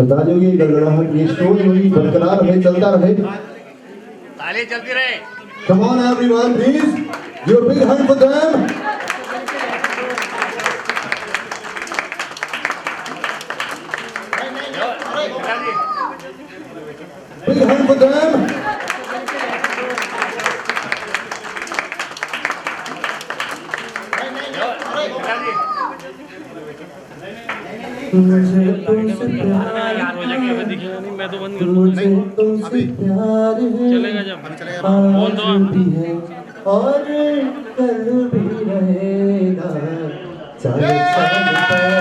तालियों की गड़गड़ाहट ये शोर वही बरकरार रहे, चलता रहे, ताली चलती रहे। Come on everyone, please, your big hand for them. Big hand for them. मुझे तुमसे प्यार है, मैं तो बंद कर दूंगा। तुमसे प्यार है, चलेगा जब बोल दो है और कल भी रहेगा, चाहे साल पहले।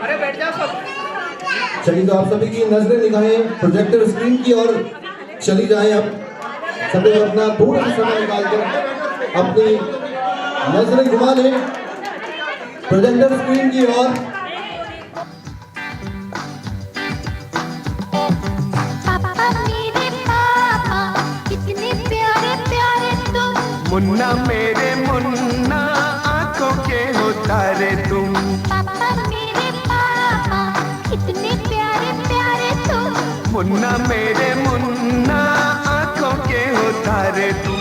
अरे बैठ जाओ सब। चलिए तो आप सभी की नजरें निगाहें प्रोजेक्टर स्क्रीन की ओर चली जाएं। अब सभी अपना थोड़ा सा समय निकालकर अपनी नजरें घुमा लें प्रोजेक्टर स्क्रीन की ओर। कितने प्यारे प्यारे तुम, मुन्ना मेरे मुन्ना आंखों के हो तारे तुम। पापा मेरे पापा कितने प्यारे प्यारे तुम, मुन्ना मेरे मुन्ना आंखों के हो तारे तुम।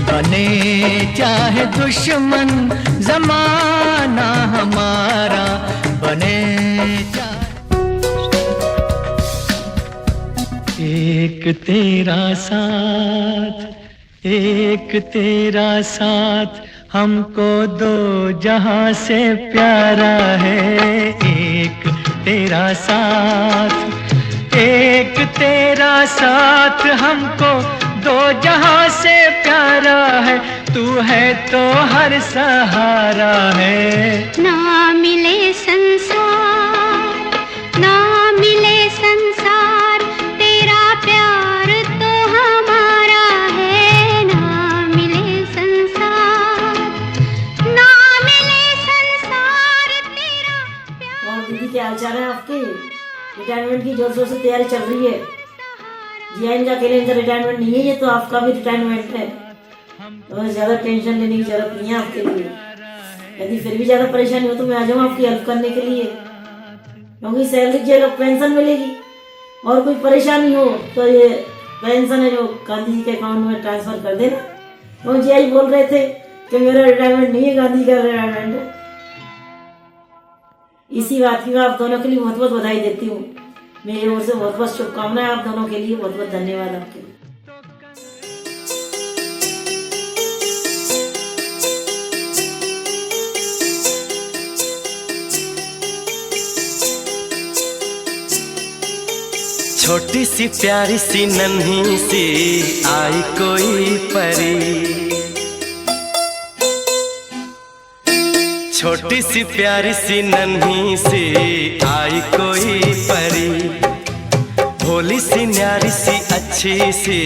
बने चाहे दुश्मन जमाना हमारा, बने एक तेरा साथ, एक तेरा साथ हमको दो जहां से प्यारा है। एक तेरा साथ, एक तेरा साथ हमको दो जहां से प्यारा है। तू है तो हर सहारा है। ना मिले संसार, ना मिले संसार, तेरा प्यार तो हमारा है। ना मिले संसार, ना मिले संसार, तेरा प्यार। और दीदी क्या हाल चाल है आपके? रिटायरमेंट की जोर शोर से तैयारी चल रही है। जी इनका अकेले इनका रिटायरमेंट नहीं है, ये तो आपका भी रिटायरमेंट है। तो ज्यादा टेंशन लेने की जरूरत नहीं है आपके लिए। यदि फिर भी ज्यादा परेशानी हो तो मैं आ जाऊँ आपकी हेल्प करने के लिए, क्योंकि सैलरी की जगह पेंशन मिलेगी। और कोई परेशानी हो तो ये पेंशन है जो गांधी जी के अकाउंट में ट्रांसफर कर देना। तो जी आई बोल रहे थे कि मेरा रिटायरमेंट नहीं है, गांधी जी का रिटायरमेंट है। इसी बात की मैं आप दोनों के लिए बहुत बहुत बधाई देती हूँ। मेरी ओर से बहुत बहुत शुभकामनाएं आप दोनों के लिए। बहुत बहुत धन्यवाद आपके लिए। छोटी सी प्यारी सी नन्ही सी आई कोई परी, छोटी सी प्यारी सी नन्ही सी आई कोई परी। भोली सी न्यारी सी अच्छी सी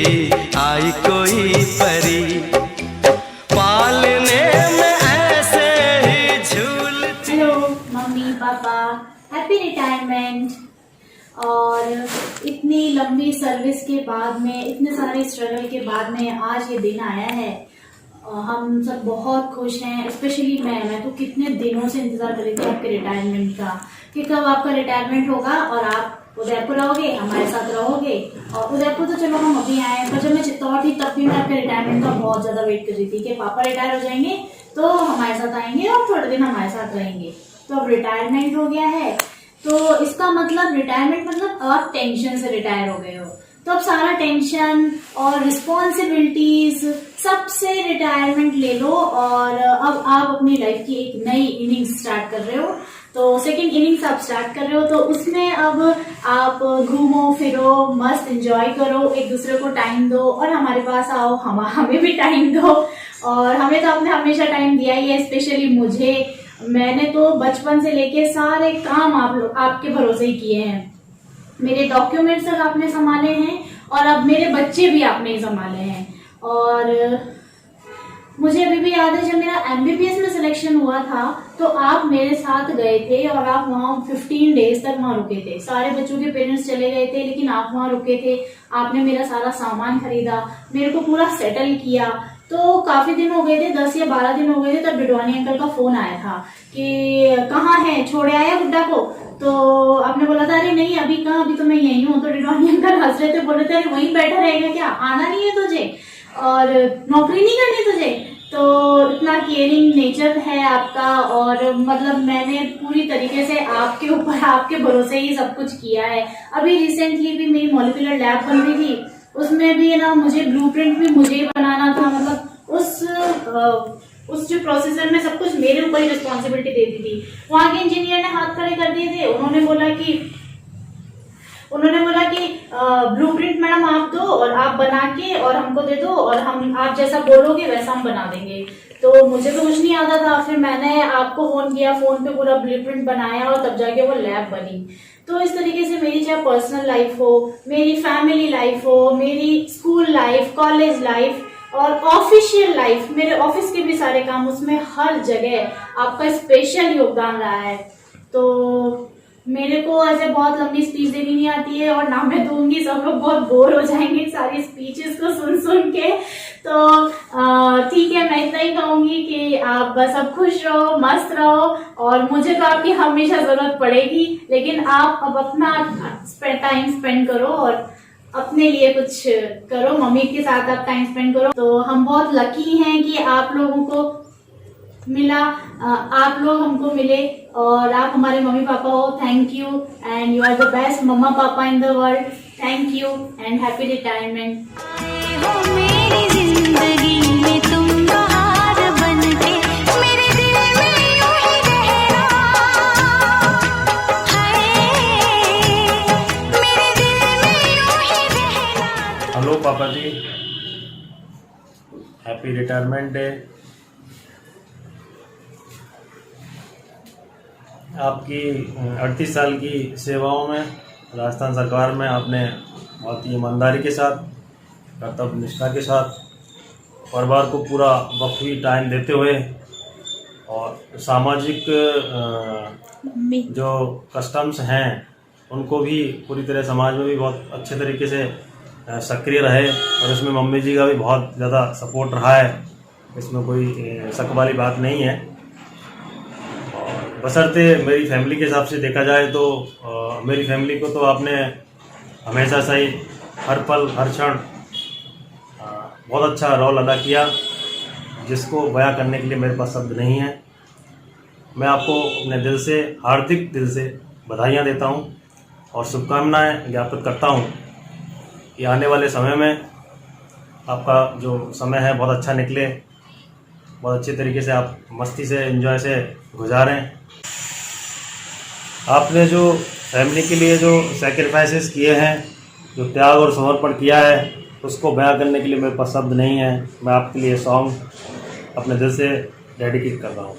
आई कोई परी। पालने में ऐसे ही झूलती। Hello mummy papa, happy retirement. और इतनी लंबी सर्विस के बाद में, इतने सारे स्ट्रगल के बाद में आज ये दिन आया है। हम सब बहुत खुश हैं, स्पेशली मैं तो कितने दिनों से इंतजार कर रही थी आपके रिटायरमेंट का, कि कब आपका रिटायरमेंट होगा और आप उदयपुर रहोगे, हमारे साथ रहोगे। और उदयपुर तो चलो हम अभी आए हैं, पर जब मैं चित्तौड़ थी तब भी मैं आपके रिटायरमेंट का बहुत ज्यादा वेट कर रही थी कि पापा रिटायर हो जाएंगे तो हमारे साथ आएंगे और थोड़े दिन हमारे साथ रहेंगे। तो अब रिटायरमेंट हो गया है, तो इसका मतलब रिटायरमेंट मतलब आप टेंशन से रिटायर हो गए हो। तो अब सारा टेंशन और रिस्पॉन्सिबिलिटीज सबसे रिटायरमेंट ले लो और अब आप अपनी लाइफ की एक नई इनिंग्स स्टार्ट कर रहे हो। तो सेकंड इनिंग्स आप स्टार्ट कर रहे हो, तो उसमें अब आप घूमो फिरो, मस्त एंजॉय करो, एक दूसरे को टाइम दो और हमारे पास आओ, हमें भी टाइम दो। और हमें तो आपने हमेशा टाइम दिया ही है, स्पेशली मुझे। मैंने तो बचपन से लेके सारे काम आपके भरोसे ही किए हैं। मेरे डॉक्यूमेंट्स तक आपने संभाले हैं और अब मेरे बच्चे भी आपने ही संभाले हैं। और मुझे अभी भी याद है जब मेरा MBBS में सिलेक्शन हुआ था तो आप मेरे साथ गए थे और आप वहाँ 15 डेज तक वहाँ रुके थे। सारे बच्चों के पेरेंट्स चले गए थे लेकिन आप वहाँ रुके थे। आपने मेरा सारा सामान खरीदा, मेरे को पूरा सेटल किया। तो काफी दिन हो गए थे, 10 या 12 दिन हो गए थे, तब डिडवानी अंकल का फोन आया था कि कहाँ है, छोड़े आया गुड्डा को। तो आपने बोला था अरे नहीं अभी कहाँ, अभी तो मैं यही हूँ। तो डिडवानी अंकल हंस रहे थे, बोल रहे थे अरे वहीं बैठा रहेगा क्या, आना नहीं है तुझे और नौकरी नहीं करनी तुझे। तो इतना केयरिंग नेचर है आपका और मतलब मैंने पूरी तरीके से आपके ऊपर, आपके भरोसे ही सब कुछ किया है। अभी रिसेंटली भी मेरी मॉलिक्यूलर लैब बन रही थी, उसमें भी ना मुझे ब्लूप्रिंट भी मुझे ही बनाना था। मतलब उस जो प्रोसेसर में सब कुछ मेरे ऊपर ही रिस्पॉन्सिबिलिटी दे दी थी। वहां के इंजीनियर ने हाथ खड़े कर दिए थे। उन्होंने बोला कि ब्लूप्रिंट मैडम आप दो और आप बना के और हमको दे दो और हम आप जैसा बोलोगे वैसा हम बना देंगे। तो मुझे तो कुछ नहीं आता था। फिर मैंने आपको फोन किया, फोन पे पूरा ब्लूप्रिंट बनाया और तब जाके वो लैब बनी। तो इस तरीके से मेरी चाहे पर्सनल लाइफ हो, मेरी फैमिली लाइफ हो, मेरी स्कूल लाइफ, कॉलेज लाइफ और ऑफिशियल लाइफ, मेरे ऑफिस के भी सारे काम, उसमें हर जगह आपका स्पेशल योगदान रहा है। तो मेरे को ऐसे बहुत लंबी स्पीच देनी नहीं आती है और ना मैं दूंगी, सब लोग बहुत बोर हो जाएंगे सारी स्पीचेस को सुन के। तो ठीक है, मैं इतना ही कहूंगी कि आप बस अब खुश रहो, मस्त रहो और मुझे तो आपकी हमेशा जरूरत पड़ेगी, लेकिन आप अब अपना टाइम स्पेंड करो और अपने लिए कुछ करो, मम्मी के साथ आप टाइम स्पेंड करो। तो हम बहुत लकी हैं कि आप लोगों को मिला, आप लोग हमको मिले और आप हमारे मम्मी पापा हो। Thank you and you are the best mama papa in the world. Thank you and happy retirement. हो मेरी जिंदगी में तुम बहार बनके, मेरे दिल में यूं ही रहना, हाय मेरे दिल में यूं ही रहना। हेलो पापा जी, हैप्पी रिटायरमेंट डे। आपकी 38 साल की सेवाओं में राजस्थान सरकार में आपने बहुत ही ईमानदारी के साथ, कर्तव्य निष्ठा के साथ परिवार को पूरा वक्फी टाइम देते हुए और सामाजिक जो कस्टम्स हैं उनको भी पूरी तरह समाज में भी बहुत अच्छे तरीके से सक्रिय रहे और इसमें मम्मी जी का भी बहुत ज़्यादा सपोर्ट रहा है। इसमें कोई शक वाली बात नहीं है। बशर्ते मेरी फैमिली के हिसाब से देखा जाए तो मेरी फैमिली को तो आपने हमेशा से ही हर पल हर क्षण बहुत अच्छा रोल अदा किया, जिसको बयां करने के लिए मेरे पास शब्द नहीं है। मैं आपको अपने दिल से, हार्दिक दिल से बधाइयाँ देता हूँ और शुभकामनाएं ज्ञापित करता हूँ कि आने वाले समय में आपका जो समय है बहुत अच्छा निकले, बहुत अच्छे तरीके से आप मस्ती से, एंजॉय से गुजारें। आपने जो फैमिली के लिए जो सैक्रिफाइसेस किए हैं, जो त्याग और समर्पण किया है, उसको बयां करने के लिए मेरे पास शब्द नहीं है। मैं आपके लिए सॉन्ग अपने दिल से डेडिकेट कर रहा हूँ।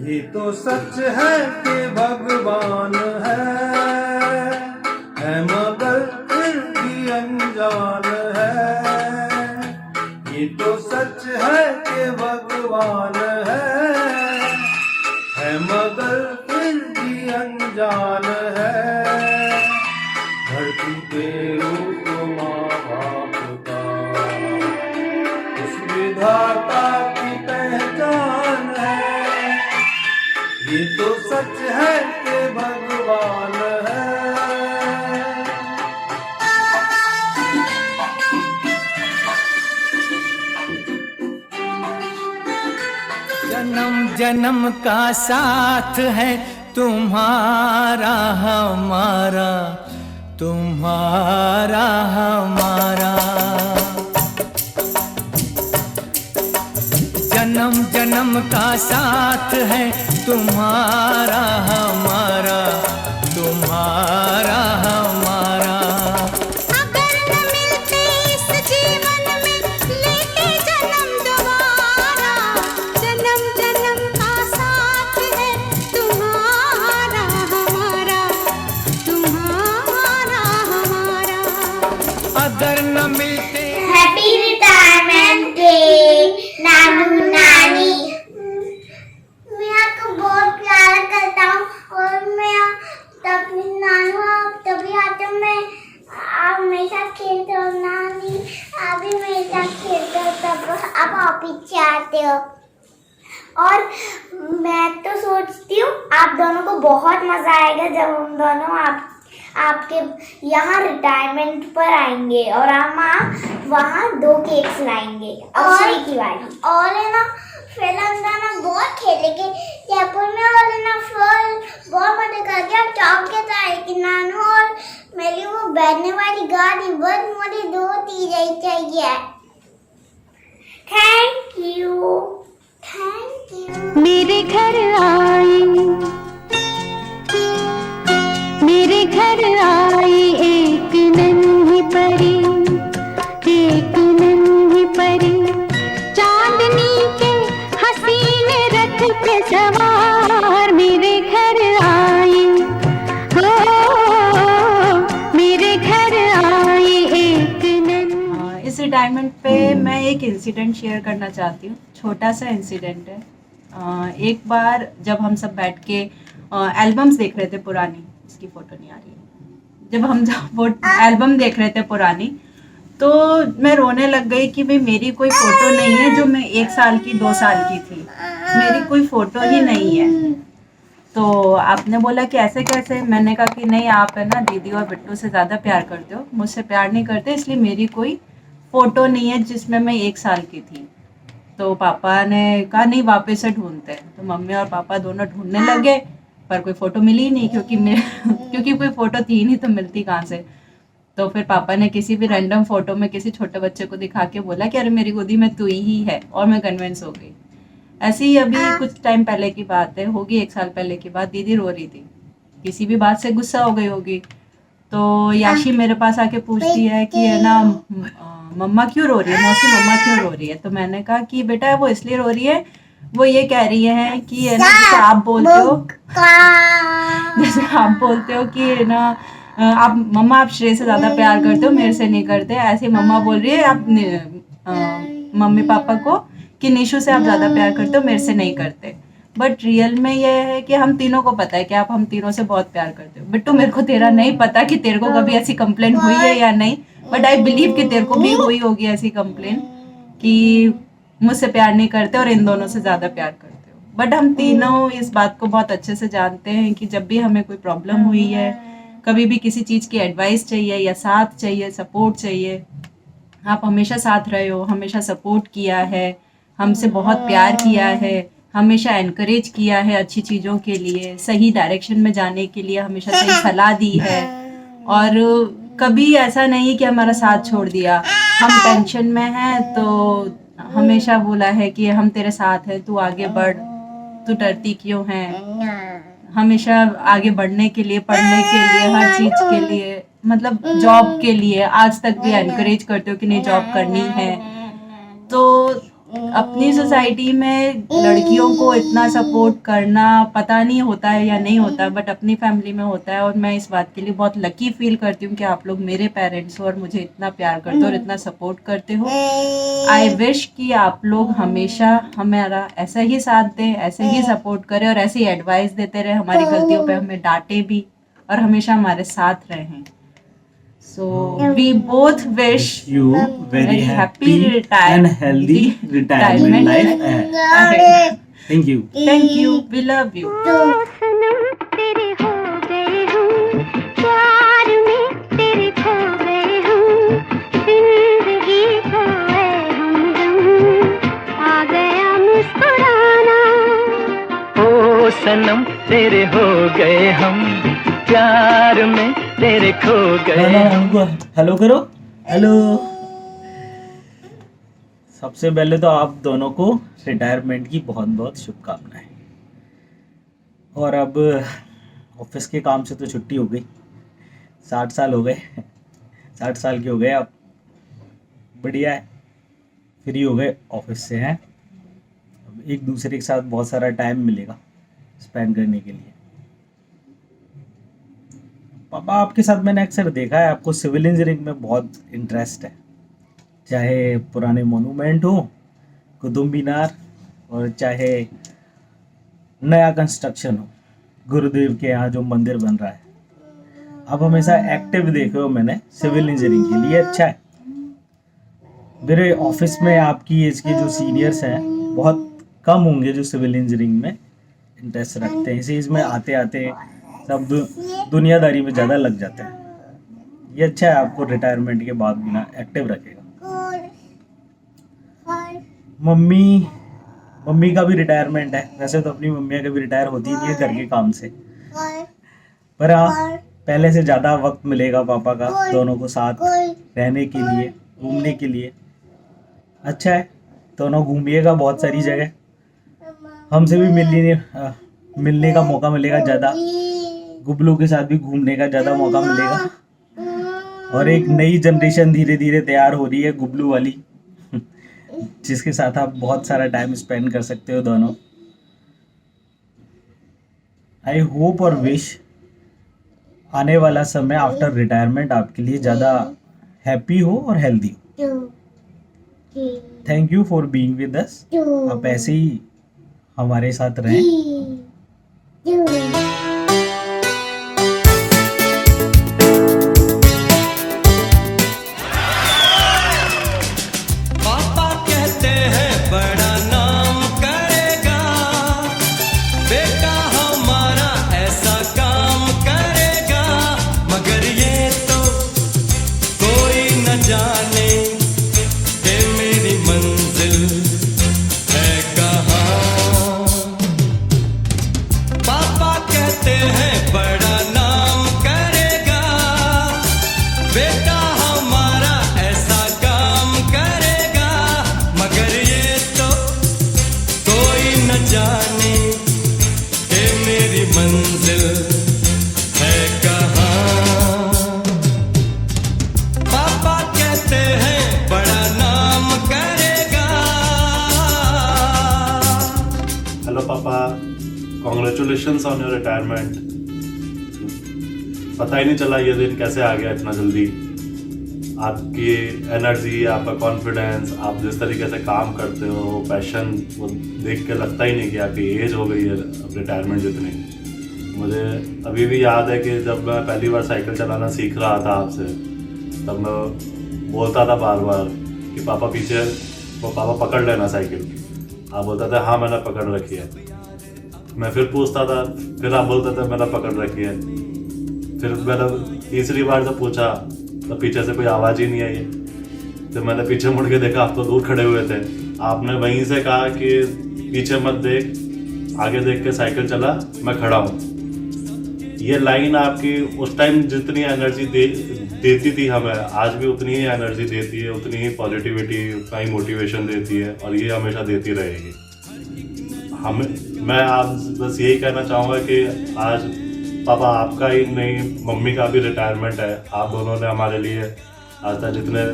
ये तो सच है कि भगवान है मगर फिर भी अनजान है। ये तो सच है कि भगवान है मगर फिर भी अनजान है। धरती पे रूप माँ बाप का उस विधाता की पहचान है। ये तो सच है कि भगवान है। जन्म जन्म का साथ है तुम्हारा हमारा, तुम्हारा हमारा। जन्म जन्म का साथ है तुम्हारा हमारा, तुम्हारा हमारा। बहुत मजा आएगा जब हम दोनों आपके यहाँ रिटायरमेंट पर आएंगे और हम वहाँ 2 केक्स लाएंगे अक्षय की वाली। और है ना फिर हम ना बहुत खेलेंगे जयपुर में और है ना फिर बहुत मजा करके हम टॉप के साथ नानू और मेरी वो बैठने वाली गाड़ी बस मुझे 2-3 ही चाहिए। Thank you. मेरे घर आई एक नन्ही परी चांदनी के हसीन रथ पे सवार मेरे घर आई हो, मेरे घर आई एक नन्ही। इस रिटायरमेंट पे मैं एक इंसिडेंट शेयर करना चाहती हूँ। छोटा सा इंसिडेंट है। एक बार जब हम सब बैठ के एल्बम्स देख रहे थे पुरानी, इसकी फ़ोटो नहीं आ रही है, जब हम वो एल्बम देख रहे थे पुरानी, तो मैं रोने लग गई कि भाई मेरी कोई फ़ोटो नहीं है जो मैं 1 साल की 2 साल की थी, मेरी कोई फ़ोटो ही नहीं है। तो आपने बोला कि ऐसे कैसे? मैंने कहा कि नहीं, आप है ना दीदी और बिट्टू से ज़्यादा प्यार करते हो, मुझसे प्यार नहीं करते, इसलिए मेरी कोई फ़ोटो नहीं है जिसमें मैं 1 साल की थी। तो पापा ने कहा नहीं, वापस से ढूंढते हैं। तो मम्मी और पापा दोनों ढूंढने लगे, पर कोई फ़ोटो मिली ही नहीं, क्योंकि कोई फ़ोटो थी नहीं तो मिलती कहाँ से। तो फिर पापा ने किसी भी रैंडम फ़ोटो में किसी छोटे बच्चे को दिखा के बोला कि अरे मेरी गोदी में तू ही है, और मैं कन्विंस हो गई। ऐसे ही अभी कुछ टाइम पहले की बात है, होगी 1 साल पहले की बात, दीदी रो रही थी, किसी भी बात से गुस्सा हो गई होगी। तो याशी मेरे पास आके पूछती है कि है ना मम्मा क्यों रो रही है, मौसी मम्मा क्यों रो रही है? तो मैंने कहा कि बेटा वो इसलिए रो रही है, वो ये कह रही है कि है ना जैसे आप बोलते हो कि है ना आप मम्मा आप श्रेय से ज़्यादा प्यार करते हो, मेरे से नहीं करते, ऐसे मम्मा बोल रही है आप मम्मी पापा को कि निशु से आप ज़्यादा प्यार करते हो, मेरे से नहीं करते। बट रियल में ये है कि हम तीनों को पता है कि आप हम तीनों से बहुत प्यार करते हो। बिट्टू मेरे को तेरा नहीं पता कि तेरे को कभी ऐसी कंप्लेंट हुई है या नहीं, बट आई बिलीव कि तेरे को भी हुई होगी ऐसी कंप्लेंट कि मुझसे प्यार नहीं करते और इन दोनों से ज़्यादा प्यार करते हो। बट हम तीनों इस बात को बहुत अच्छे से जानते हैं कि जब भी हमें कोई प्रॉब्लम हुई है, कभी भी किसी चीज़ की एडवाइस चाहिए या साथ चाहिए, सपोर्ट चाहिए, आप हमेशा साथ रहे हो, हमेशा सपोर्ट किया है, हमसे बहुत प्यार किया है, हमेशा एनकरेज किया है अच्छी चीज़ों के लिए, सही डायरेक्शन में जाने के लिए हमेशा सही सलाह दी है, और कभी ऐसा नहीं कि हमारा साथ छोड़ दिया। हम टेंशन में हैं तो हमेशा बोला है कि हम तेरे साथ हैं, तू आगे बढ़, तू डरती क्यों है। हमेशा आगे बढ़ने के लिए, पढ़ने के लिए, हर चीज़ के लिए, मतलब जॉब के लिए आज तक भी एनकरेज करते हो कि नहीं जॉब करनी है। तो अपनी सोसाइटी में लड़कियों को इतना सपोर्ट करना पता नहीं होता है या नहीं होता, बट अपनी फैमिली में होता है, और मैं इस बात के लिए बहुत लकी फील करती हूँ कि आप लोग मेरे पेरेंट्स हो और मुझे इतना प्यार करते हो और इतना सपोर्ट करते हो। आई विश कि आप लोग हमेशा हमारा ऐसा ही साथ दें, ऐसे ही सपोर्ट करें और ऐसे ही एडवाइस देते रहे, हमारी गलतियों पे हमें डांटे भी और हमेशा हमारे साथ रहें। So we both wish you very happy and healthy retirement life ahead. Thank you. Thank you. We love you. तेरे हो गए हूँ, प्यार में तेरे खो गए हूँ, जिंदगी को है हमदम, आ गया मुस्कुराना। ओ सनम तेरे हो गए हम, प्यार में तेरे खो गए। हेलो करो, हेलो। सबसे पहले तो आप दोनों को रिटायरमेंट की बहुत बहुत शुभकामनाएं। और अब ऑफिस के काम से तो छुट्टी हो गई, 60 साल हो गए, 60 साल के हो गए आप, बढ़िया है, फ्री हो गए ऑफिस से हैं। अब एक दूसरे के साथ बहुत सारा टाइम मिलेगा स्पेंड करने के लिए। पापा आपके साथ मैंने अक्सर देखा है आपको सिविल इंजीनियरिंग में बहुत इंटरेस्ट है, चाहे पुराने मोनूमेंट हो, कुतुब मीनार, और चाहे नया कंस्ट्रक्शन हो, गुरुदेव के यहाँ जो मंदिर बन रहा है। आप हमेशा एक्टिव देखे हो मैंने सिविल इंजीनियरिंग के लिए, अच्छा है। मेरे ऑफिस में आपकी एज के जो सीनियर्स हैं बहुत कम होंगे जो सिविल इंजीनियरिंग में इंटरेस्ट रखते हैं, इसी इसमें आते आते सब दुनियादारी में ज़्यादा लग जाते हैं। ये अच्छा है, आपको रिटायरमेंट के बाद भी ना एक्टिव रखेगा। मम्मी का भी रिटायरमेंट है, वैसे तो अपनी मम्मी कभी रिटायर होती नहीं है घर के काम से, पर हाँ पहले से ज़्यादा वक्त मिलेगा पापा का दोनों को साथ रहने के लिए, घूमने के लिए। अच्छा है, दोनों घूमिएगा बहुत सारी जगह, हमसे भी मिलने का मौका मिलेगा ज़्यादा, गुबलू के साथ भी घूमने का ज़्यादा मौका मिलेगा। और एक नई जनरेशन धीरे धीरे तैयार हो रही है, गुबलू वाली, जिसके साथ आप बहुत सारा टाइम स्पेंड कर सकते हो दोनों। आई होप और विश आने वाला समय आफ्टर रिटायरमेंट आपके लिए ज़्यादा हैप्पी हो और हेल्दी हो। Thank you for being with us. आप ऐसे ही हमारे साथ रहें। पापा कहते हैं बड़ा नाम करेगा, बेटा हमारा ऐसा काम करेगा, मगर ये तो कोई न जाने कि मेरी मंजिल है कहाँ। पापा कहते हैं बड़ा नाम करेगा, बेटा हमारा ऐसा काम करेगा, मगर ये तो कोई न जाने कि मेरी मंजिल है कहाँ। पापा कहते हैं बड़ा नाम करेगा। हेलो पापा, कॉन्ग्रेचुलेशंस ऑन योर रिटायरमेंट। पता ही नहीं चला ये दिन कैसे आ गया इतना जल्दी। आपकी एनर्जी, आपका कॉन्फिडेंस, आप जिस तरीके से काम करते हो, पैशन, वो देख के लगता ही नहीं कि आपकी एज हो गई है अब रिटायरमेंट जितनी। मुझे अभी भी याद है कि जब मैं पहली बार साइकिल चलाना सीख रहा था आपसे, तब मैं बोलता था बार बार कि पापा पीछे, वो पापा पकड़ लेना साइकिल। आप बोलता था हाँ मैंने पकड़ रखी है। मैं फिर पूछता था, फिर आप बोलते थे मैंने पकड़ रखी है। फिर मैंने तीसरी बार जब पूछा तो पीछे से कोई आवाज़ ही नहीं आई। तो मैंने पीछे मुड़ के देखा, आप तो दूर खड़े हुए थे। आपने वहीं से कहा कि पीछे मत देख, आगे देख के साइकिल चला, मैं खड़ा हूँ। ये लाइन आपकी उस टाइम जितनी एनर्जी देती थी हमें, आज भी उतनी ही एनर्जी देती है, उतनी ही पॉजिटिविटी, उतना ही मोटिवेशन देती है, और ये हमेशा देती रहेगी। मैं आज बस यही कहना चाहूँगा कि आज पापा आपका ही नहीं, मम्मी का भी रिटायरमेंट है। आप दोनों ने हमारे लिए आज तक जितने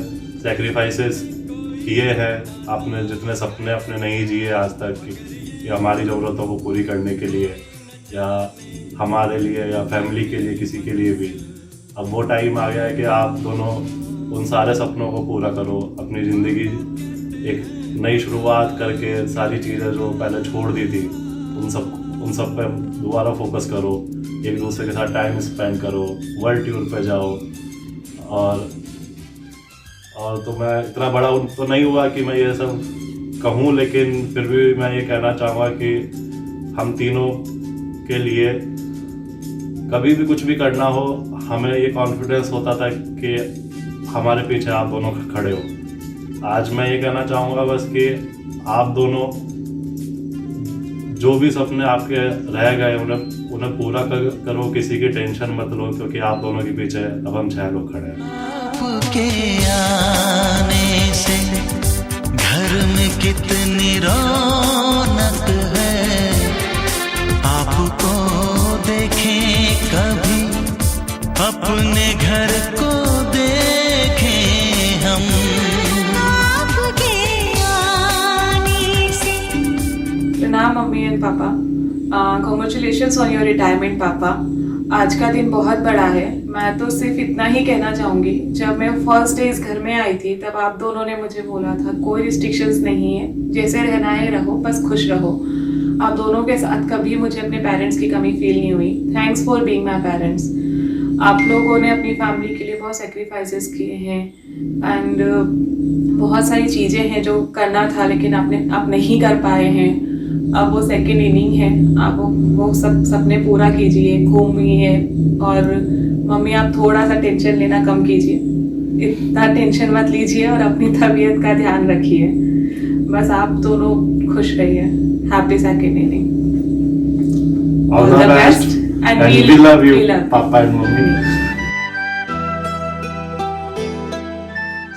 सेक्रीफाइसेस किए हैं, आपने जितने सपने अपने नहीं जिए आज तक कि हमारी ज़रूरतों को पूरी करने के लिए, या हमारे लिए, या फैमिली के लिए, किसी के लिए भी। अब वो टाइम आ गया है कि आप दोनों उन सारे सपनों को पूरा करो, अपनी ज़िंदगी एक नई शुरुआत करके सारी चीज़ें जो पहले छोड़ दी थी उन सब पे दोबारा फोकस करो, एक दूसरे के साथ टाइम स्पेंड करो, वर्ल्ड टूर पे जाओ। और तो मैं इतना बड़ा तो नहीं हुआ कि मैं ये सब कहूँ, लेकिन फिर भी मैं ये कहना चाहूँगा कि हम तीनों के लिए कभी भी कुछ भी करना हो, हमें ये कॉन्फिडेंस होता था कि हमारे पीछे आप दोनों खड़े हो। आज मैं ये कहना चाहूँगा बस कि आप दोनों जो भी सपने आपके रह गए उन्हें पूरा करो, किसी की टेंशन मत लो, क्योंकि आप दोनों के पीछे अब हम 6 लोग खड़े हैं। आपके आने से घर में कितनी रौनक है, आपको देखें कभी अपने घर को देखें हम। प्रणाम मम्मी एंड पापा। कॉन्ग्रेचुलेशंस ऑन योर रिटायरमेंट पापा। आज का दिन बहुत बड़ा है। मैं तो सिर्फ इतना ही कहना चाहूँगी, जब मैं फर्स्ट डे इस घर में आई थी तब आप दोनों ने मुझे बोला था कोई रिस्ट्रिक्शंस नहीं है, जैसे रहना है रहो, बस खुश रहो। आप दोनों के साथ कभी मुझे अपने पेरेंट्स की कमी फील नहीं हुई। Thanks for being my parents. आप लोगों ने अपनी फैमिली के लिए बहुत सेक्रीफाइसेस किए हैं एंड बहुत सारी चीज़ें हैं जो करना था लेकिन आप नहीं कर पाए हैं। अब वो सेकंड इनिंग है, आप वो सब सपने पूरा कीजिए, घूमिए। और मम्मी आप थोड़ा सा टेंशन लेना कम कीजिए, इतना टेंशन मत लीजिए और अपनी तबीयत का ध्यान रखिए। बस आप दोनों खुश रहिए। Happy second inning, all the best and we love you papa and mummy.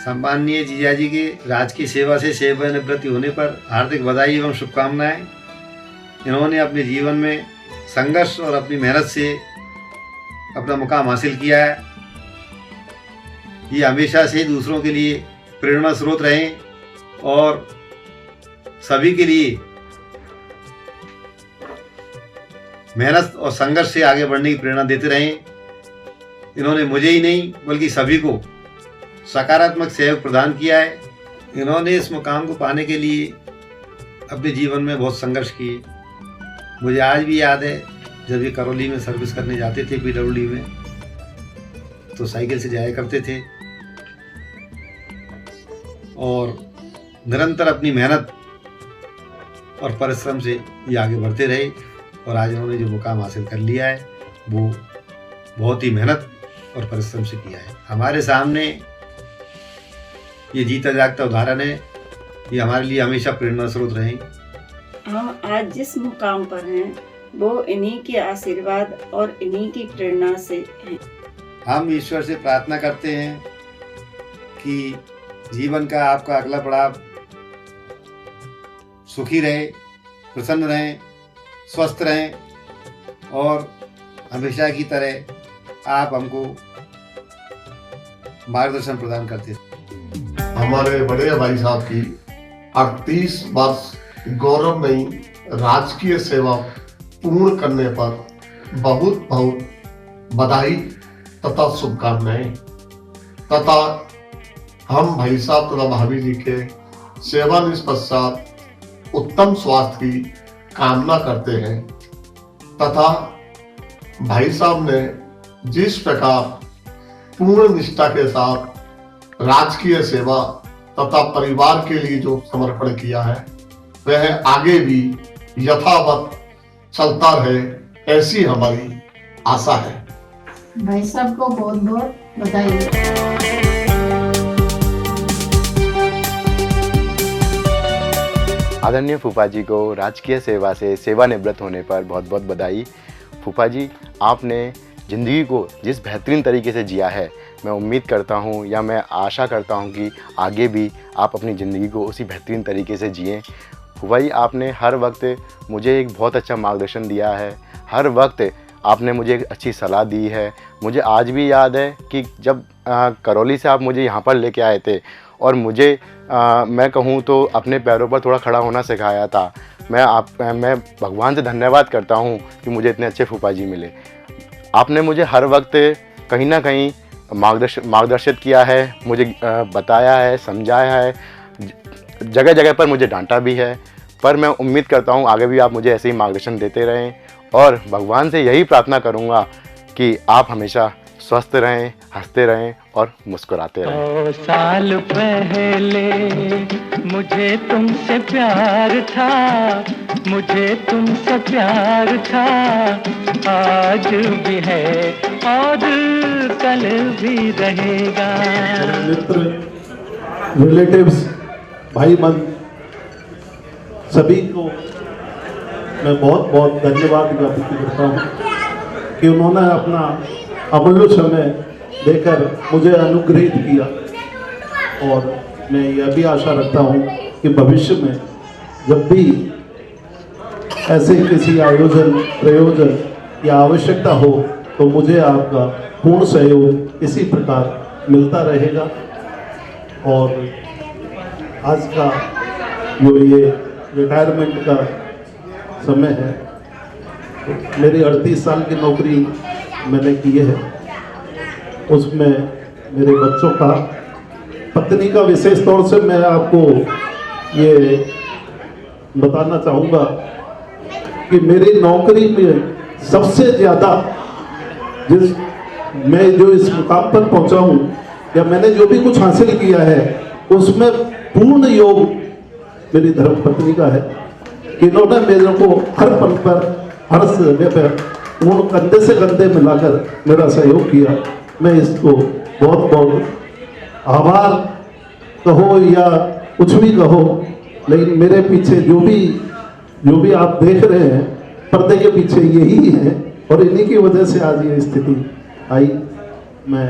सम्माननीय जीजाजी के राजकीय सेवा से सेवानिवृत्ति होने पर हार्दिक बधाई एवं शुभकामनाएं। इन्होंने अपने जीवन में संघर्ष और अपनी मेहनत से अपना मुकाम हासिल किया है। ये हमेशा से दूसरों के लिए प्रेरणा स्रोत रहें और सभी के लिए मेहनत और संघर्ष से आगे बढ़ने की प्रेरणा देते रहें। इन्होंने मुझे ही नहीं बल्कि सभी को सकारात्मक सहयोग प्रदान किया है। इन्होंने इस मुकाम को पाने के लिए अपने जीवन में बहुत संघर्ष किए। मुझे आज भी याद है जब ये करौली में सर्विस करने जाते थे PWD में, तो साइकिल से जाया करते थे और निरंतर अपनी मेहनत और परिश्रम से ये आगे बढ़ते रहे और आज इन्होंने जो मुकाम हासिल कर लिया है वो बहुत ही मेहनत और परिश्रम से किया है। हमारे सामने ये जीता जागता उदाहरण है। ये हमारे लिए हमेशा प्रेरणा स्रोत रहे। हम आज जिस मुकाम पर हैं वो इन्हीं के आशीर्वाद और इन्हीं की प्रेरणा से हैं। हम ईश्वर से प्रार्थना करते हैं कि जीवन का आपका अगला पड़ाव सुखी रहे, प्रसन्न रहें, स्वस्थ रहें और हमेशा की तरह आप हमको मार्गदर्शन प्रदान करते हैं। हमारे बड़े भाई साहब की 38 वर्ष गौरवमयी राजकीय सेवा पूर्ण करने पर बहुत बहुत बधाई तथा शुभकामनाएं तथा हम भाई साहब तथा भाभी जी के सेवानिवृत्ति उत्तम स्वास्थ्य की कामना करते हैं तथा भाई साहब ने जिस प्रकार पूर्ण निष्ठा के साथ राजकीय सेवा तथा परिवार के लिए जो समर्पण किया है वह आगे भी यथावत चलता रहे, ऐसी हमारी आशा है। भाई साहब को बहुत बहुत बधाई। आदरणीय फूफा जी को राजकीय सेवा से सेवानिवृत्त होने पर बहुत बहुत बधाई। फूफा जी, आपने ज़िंदगी को जिस बेहतरीन तरीके से जिया है, मैं उम्मीद करता हूँ या मैं आशा करता हूँ कि आगे भी आप अपनी ज़िंदगी को उसी बेहतरीन तरीके से जिएं। फूफा जी, आपने हर वक्त मुझे एक बहुत अच्छा मार्गदर्शन दिया है, हर वक्त आपने मुझे एक अच्छी सलाह दी है। मुझे आज भी याद है कि जब करौली से आप मुझे यहाँ पर लेके आए थे और मुझे मैं कहूँ तो अपने पैरों पर थोड़ा खड़ा होना सिखाया था। मैं भगवान से धन्यवाद करता हूँ कि मुझे इतने अच्छे फूफा जी मिले। आपने मुझे हर वक्त कहीं ना कहीं मार्गदर्शित किया है, मुझे बताया है, समझाया है, जगह जगह पर मुझे डांटा भी है, पर मैं उम्मीद करता हूँ आगे भी आप मुझे ऐसे ही मार्गदर्शन देते रहें और भगवान से यही प्रार्थना करूँगा कि आप हमेशा स्वस्थ रहें, हंसते रहें और मुस्कुराते रहें। 100 साल पहले मुझे तुमसे प्यार था, मुझे तुमसे प्यार था, आज भी है और कल भी रहेगा। मित्र, रिलेटिव्स, भाई बंद सभी को मैं बहुत बहुत धन्यवाद ज्ञापित करता हूँ कि उन्होंने अपना अमूल्य समय देकर मुझे अनुग्रहित किया और मैं यह भी आशा रखता हूँ कि भविष्य में जब भी ऐसे किसी आयोजन, प्रयोजन या आवश्यकता हो तो मुझे आपका पूर्ण सहयोग इसी प्रकार मिलता रहेगा। और आज का जो ये रिटायरमेंट का समय है, तो मेरी 38 साल की नौकरी मैंने की है, उसमें मेरे बच्चों का, पत्नी का विशेष तौर से मैं आपको ये बताना चाहूँगा कि मेरी नौकरी में सबसे ज़्यादा मैं जो इस मुकाम पर पहुँचा हूँ या मैंने जो भी कुछ हासिल किया है उसमें पूर्ण योग मेरी धर्मपत्नी का है। इन्होंने मेरे को हर पल पर, हर जगह पर उन कंधे से कंधे मिलाकर मेरा सहयोग किया। मैं इसको बहुत बहुत आभार कहो या कुछ भी कहो, लेकिन मेरे पीछे जो भी आप देख रहे हैं पर्दे के पीछे यही है, और इन्हीं की वजह से आज ये स्थिति आई। मैं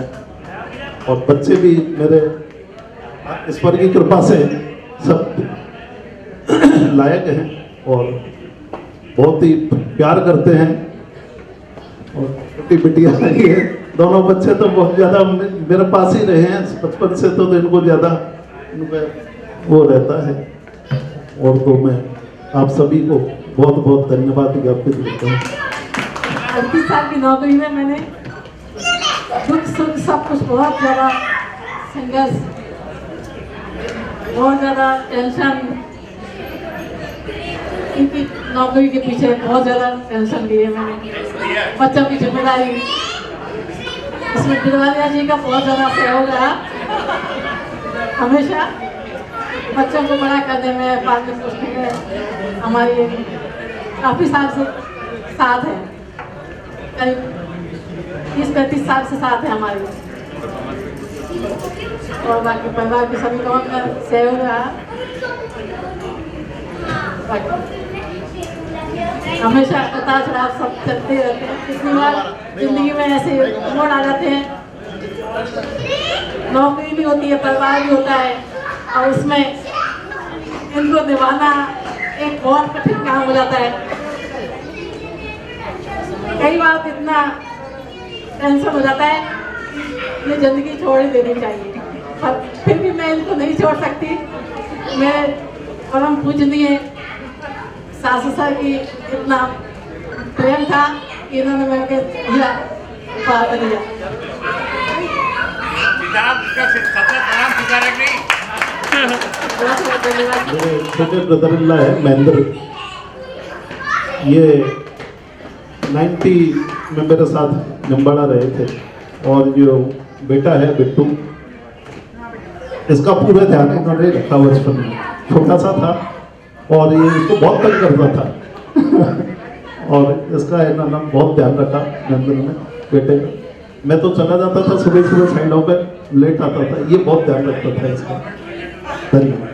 और बच्चे भी मेरे ईश्वर की कृपा से सब लायक हैं और बहुत ही प्यार करते हैं। और छोटी बिटिया आई है, दोनों बच्चे तो बहुत ज़्यादा मेरे पास ही रहे हैं बचपन से, तो इनको ज़्यादा वो रहता है। और तो मैं आप सभी को बहुत बहुत धन्यवाद ज्ञापित करता हूँ। 38 साल की नौकरी में मैंने दुख सुख सब कुछ, बहुत ज़्यादा संघर्ष, बहुत ज़्यादा टेंशन, इनकी नौकरी के पीछे बहुत ज़्यादा टेंशन ली है मैंने। बच्चों की जिम्मेदारी, इसमें दिलवालिया जी का बहुत ज़्यादा सहयोग रहा। हमेशा बच्चों को बड़ा करने में, पालने पोषने में हमारी काफ़ी साल से साथ है, करीब 30-35 साल से साथ है हमारी। और बाकी परिवार के सभी लोगों का सहयोग रहा। हमेशा उतार चढ़ाव सब चलते रहते हैं। कितनी बार जिंदगी में ऐसे मोड़ आ जाते हैं, नौकरी भी होती है, परिवार भी होता है, और उसमें इनको निभाना एक बहुत कठिन काम हो जाता है। कई बार इतना टेंशन हो जाता है ये ज़िंदगी छोड़ ही देनी चाहिए, पर फिर भी मैं इनको नहीं छोड़ सकती। मेरे परम पूजनीय सास ससुर की इतना प्रेम था कि इन्होंने मेरे दिया उपहार दिया। मेरे छोटे ब्रदर इन लॉ है महेंद्र, ये 90 में मेरे साथ जम्बाड़ा रहे थे। और जो बेटा है बिट्टू, इसका पूरा ध्यान इन्होंने रखा बचपन में, छोटा सा था और ये इसको बहुत तंग करता था और इसका इन्होंने बहुत ध्यान रखा महेंद्र ने, बेटे का। मैं तो चला जाता था सुबह सुबह साइडों पे, लेट आता था, ये बहुत ध्यान रखता था इसका। धन्यवाद।